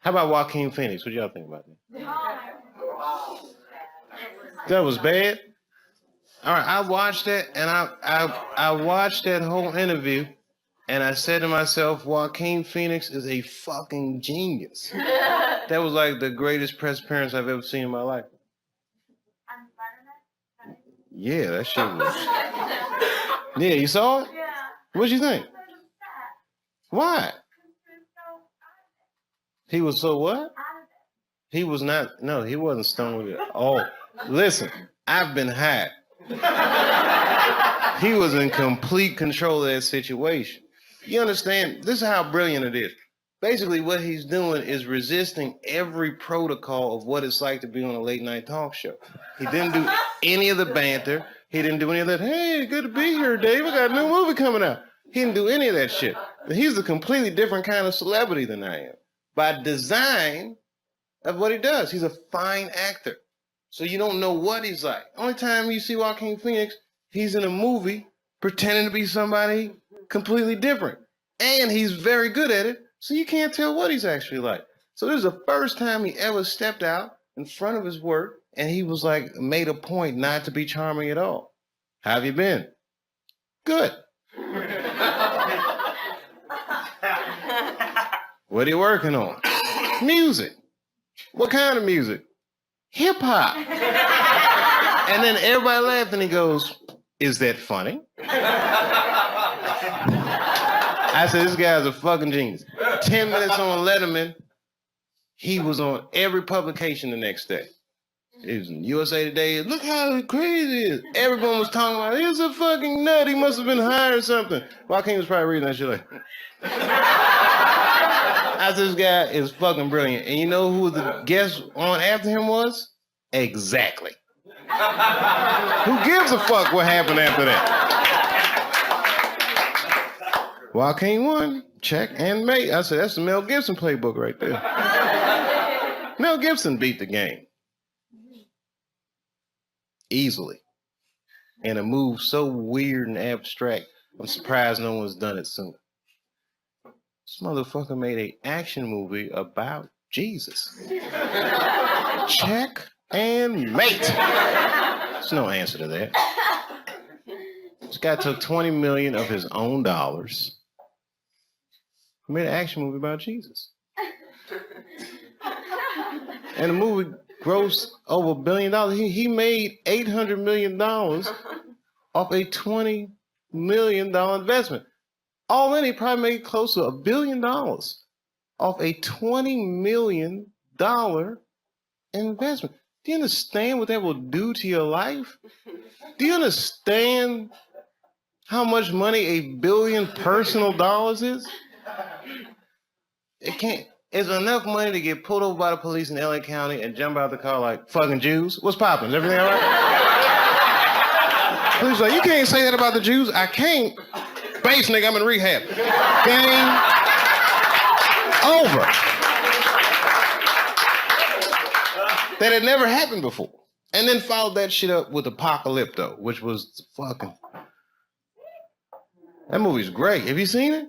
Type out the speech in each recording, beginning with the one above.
How about Joaquin Phoenix? What y'all think about that? That was bad? All right, I watched that, and I watched that whole interview, and I said to myself, Joaquin Phoenix is a fucking genius. That was like the greatest press appearance I've ever seen in my life. Yeah, that shit was. Yeah, you saw it? Yeah. What'd you think? Why? He was so what? He was not. No, he wasn't stoned at all. Listen, I've been high. He was in complete control of that situation. You understand? This is how brilliant it is. Basically, what he's doing is resisting every protocol of what it's like to be on a late night talk show. He didn't do any of the banter. He didn't do any of that, hey, good to be here, Dave. I got a new movie coming out. He didn't do any of that shit. He's a completely different kind of celebrity than I am. By design of what he does. He's a fine actor. So you don't know what he's like. Only time you see Joaquin Phoenix, he's in a movie pretending to be somebody completely different. And he's very good at it, so you can't tell what he's actually like. So this is the first time he ever stepped out in front of his work, and he was like, made a point not to be charming at all. How have you been? Good. What are you working on? Music. What kind of music? Hip hop. And then everybody laughed and he goes, is that funny? I said, this guy's a fucking genius. 10 minutes on Letterman, he was on every publication the next day. He was in USA Today. Look how crazy it is. Everyone was talking about, he's a fucking nut. He must have been high or something. Joaquin was probably reading that shit like. I said, this guy is fucking brilliant. And you know who the guest on after him was? Exactly. Who gives a fuck what happened after that? Joaquin won. Check and mate. I said, that's the Mel Gibson playbook right there. Mel Gibson beat the game. Easily. In a move so weird and abstract, I'm surprised no one's done it sooner. This motherfucker made an action movie about Jesus. Check and mate. There's no answer to that. This guy took 20 million of his own dollars. He made an action movie about Jesus. And the movie grossed over $1 billion. He made $800 million off a $20 million investment. All in, he probably made close to $1 billion off a $20 million investment. Do you understand what that will do to your life? Do you understand how much money $1 billion personal dollars is? It can't. It's enough money to get pulled over by the police in LA County and jump out the car like, fucking Jews. What's poppin'? Is everything all right? Police like, you can't say that about the Jews. I can't. Base nigga, I'm in rehab. Game over. That had never happened before. And then followed that shit up with Apocalypto, which was fucking... That movie's great. Have you seen it?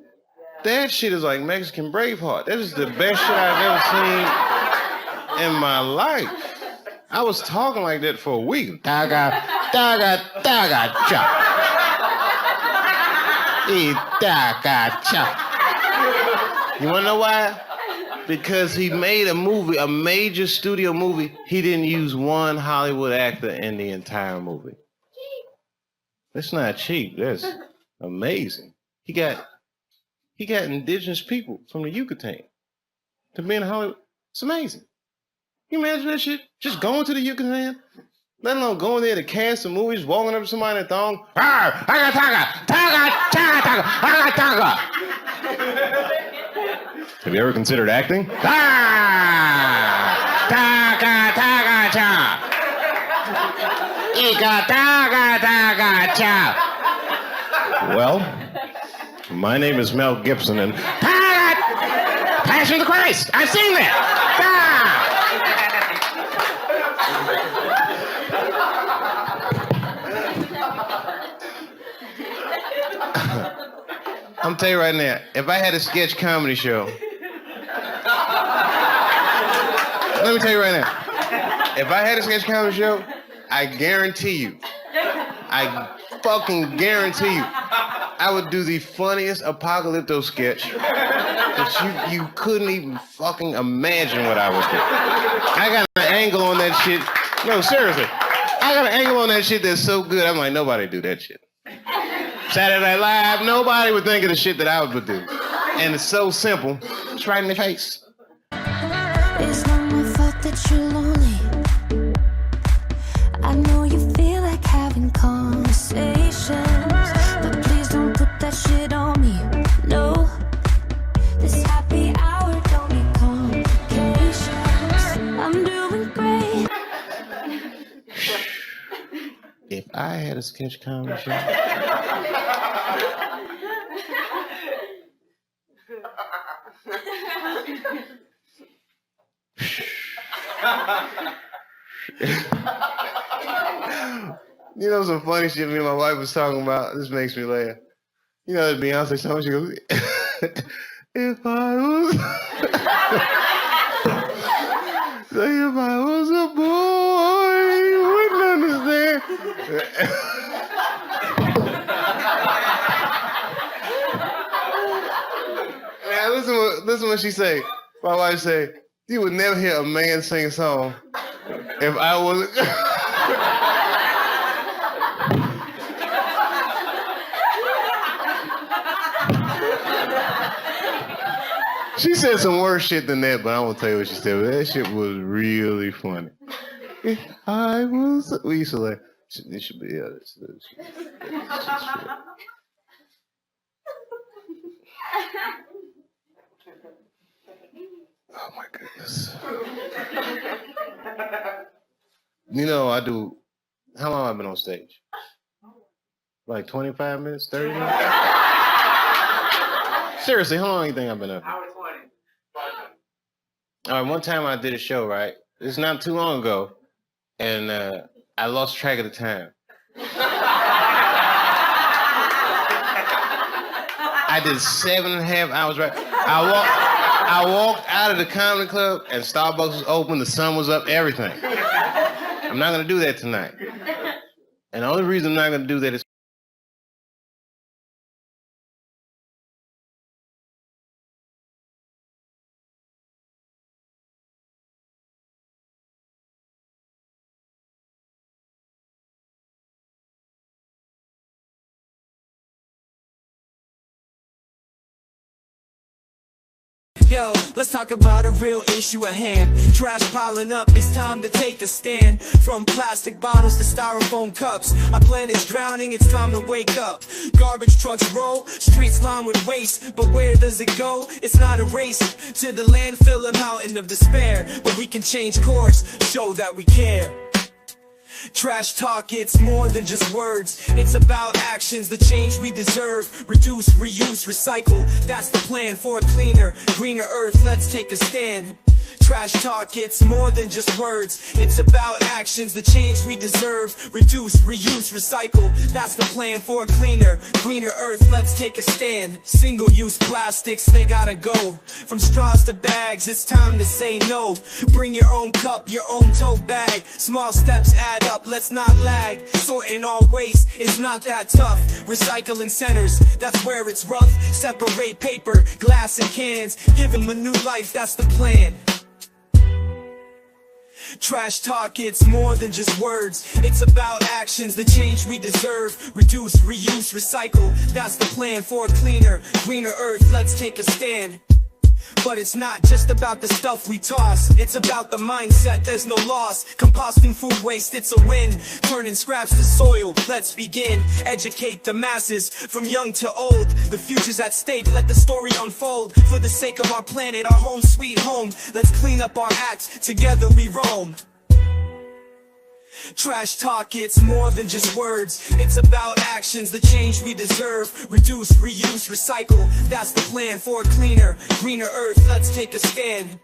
That shit is like Mexican Braveheart. That is the best shit I've ever seen in my life. I was talking like that for a week. Daga, daga, daga, cha. Daga, cha. You wanna know why? Because he made a movie, a major studio movie. He didn't use one Hollywood actor in the entire movie. That's not cheap. That's amazing. He got indigenous people from the Yucatan to be in Hollywood. It's amazing. Can you imagine that shit? Just going to the Yucatan, let alone going there to cast some movies, walking up to somebody in a thong. Have you ever considered acting? Well, my name is Mel Gibson, and Passion of the Christ. I've seen that. I'm telling you right now, if I had a sketch comedy show, Let me tell you right now. If I had a sketch comedy show, I guarantee you, I fucking guarantee you, I would do the funniest apocalypto sketch that you couldn't even fucking imagine what I would do. I got an angle on that shit. No, seriously. I got an angle on that shit that's so good, I'm like, nobody do that shit. Saturday Night Live, nobody would think of the shit that I would do. And it's so simple. It's right in the face. It's not my fault that you're lonely. I know you feel like having conversations, but please don't put that shit on me. No, this happy hour don't need complications. I'm doing great. If I had a sketch comedy show, you know some funny shit me and my wife was talking about? This makes me laugh. You know that Beyonce song, she goes, if I was if I was a boy, you wouldn't understand. Man, listen what she say. My wife say, you would never hear a man sing a song if I wasn't. She said some worse shit than that, but I won't tell you what she said. But that shit was really funny. If I was, we used to like, it should be, yeah, this oh my goodness. You know, I do, how long have I been on stage? Like 25 minutes, 30 minutes? Seriously, how long do you think I've been up? Hour 20. All right, one time I did a show, right? It's not too long ago, and I lost track of the time. I did 7.5 hours, right? I walked out of the comedy club, and Starbucks was open, the sun was up, everything. I'm not gonna do that tonight. And the only reason I'm not gonna do that is Yo, let's talk about a real issue at hand. Trash piling up, it's time to take a stand. From plastic bottles to styrofoam cups, our planet's drowning, it's time to wake up. Garbage trucks roll, streets lined with waste, but where does it go? It's not a race to the landfill, a mountain of despair, but we can change course, show that we care. Trash talk, it's more than just words. It's about actions, the change we deserve. Reduce, reuse, recycle. That's the plan for a cleaner, greener earth. Let's take a stand. Trash talk, it's more than just words. It's about actions, the change we deserve. Reduce, reuse, recycle. That's the plan for a cleaner, greener earth. Let's take a stand. Single-use plastics, they gotta go. From straws to bags, it's time to say no. Bring your own cup, your own tote bag. Small steps add up, let's not lag. Sorting all waste, it's not that tough. Recycling centers, that's where it's rough. Separate paper, glass and cans. Give them a new life, that's the plan. Trash talk, it's more than just words. It's about actions, the change we deserve. Reduce, reuse, recycle. That's the plan for a cleaner, greener earth. Let's take a stand. But it's not just about the stuff we toss. It's about the mindset, there's no loss. Composting food waste, it's a win. Turning scraps to soil, let's begin. Educate the masses, from young to old. The future's at stake, let the story unfold. For the sake of our planet, our home sweet home. Let's clean up our acts, together we roam. Trash talk, it's more than just words. It's about actions, the change we deserve. Reduce, reuse, recycle. That's the plan for a cleaner, greener earth. Let's take a stand.